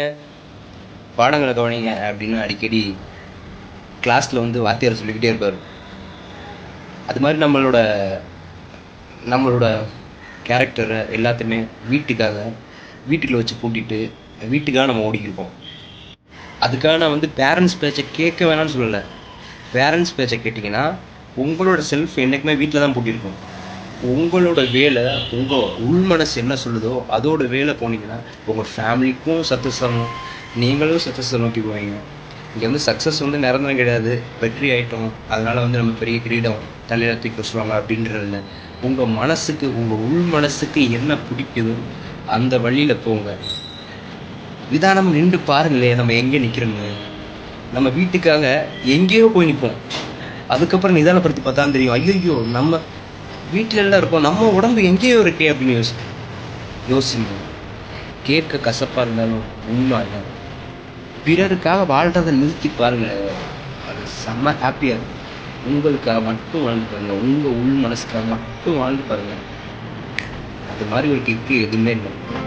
ஏன் பாடங்களை கவனிங்க அப்படின்னு அடிக்கடி கிளாஸில் வந்து வாத்தியார் சொல்லிக்கிட்டே இருப்பார். அது மாதிரி நம்மளோட நம்மளோட கேரக்டரை எல்லாத்தையுமே வீட்டுக்குள்ளே வச்சு பூட்டிட்டு வீட்டுக்காக நம்ம ஓடிக்கிருப்போம். அதுக்காக நான் வந்து பேரண்ட்ஸ் பேச்சை கேட்க வேணாம்னு சொல்லலை. பேரண்ட்ஸ் பேச்சை கேட்டிங்கன்னா உங்களோட செல்ஃப் என்றைக்குமே வீட்டில் தான் பூட்டியிருக்கும். உங்களோட வேலை, உங்கள் உள் மனசு என்ன சொல்லுதோ அதோட வேலை போனீங்கன்னா உங்கள் ஃபேமிலிக்கும் சக்ஸஸ் ஆகும், நீங்களும் சக்ஸஸை நோக்கி போவீங்க. இங்கே வந்து சக்ஸஸ் வந்து நிரந்தரம் கிடையாது. வெற்றி ஆகிட்டோம் அதனால் வந்து நம்ம பெரிய கிரீடம் தலையில் தூக்கி வச்சுருவாங்க அப்படின்றது இல்லை. உங்கள் மனசுக்கு, உங்கள் உள் மனசுக்கு என்ன பிடிக்குதோ அந்த வழியில் போங்க. நிதானம் நின்று பாருங்களேன், நம்ம எங்கே நிற்கிறோங்க. நம்ம வீட்டுக்காக எங்கேயோ போய் நிற்போம். அதுக்கப்புறம் நிதானப்படுத்தி பார்த்தா தெரியும், ஐயோ நம்ம வீட்டில் எல்லாம் இருக்கோம், நம்ம உடம்பு எங்கேயோ இருக்கே அப்படின்னு யோசிங்க. கேட்க கசப்பாக இருந்தாலும் உண்மை பிறருக்காக வாழ்றதை நிறுத்தி பாருங்க, அது செம்ம ஹாப்பியாக இருக்கும். உங்களுக்காக மட்டும் வாழ்ந்து பாருங்க, உங்கள் உள் மனசுக்காக மட்டும் வாழ்ந்து பாருங்க. அது மாதிரி ஒரு கிக்கு எதுவுமே இல்லை.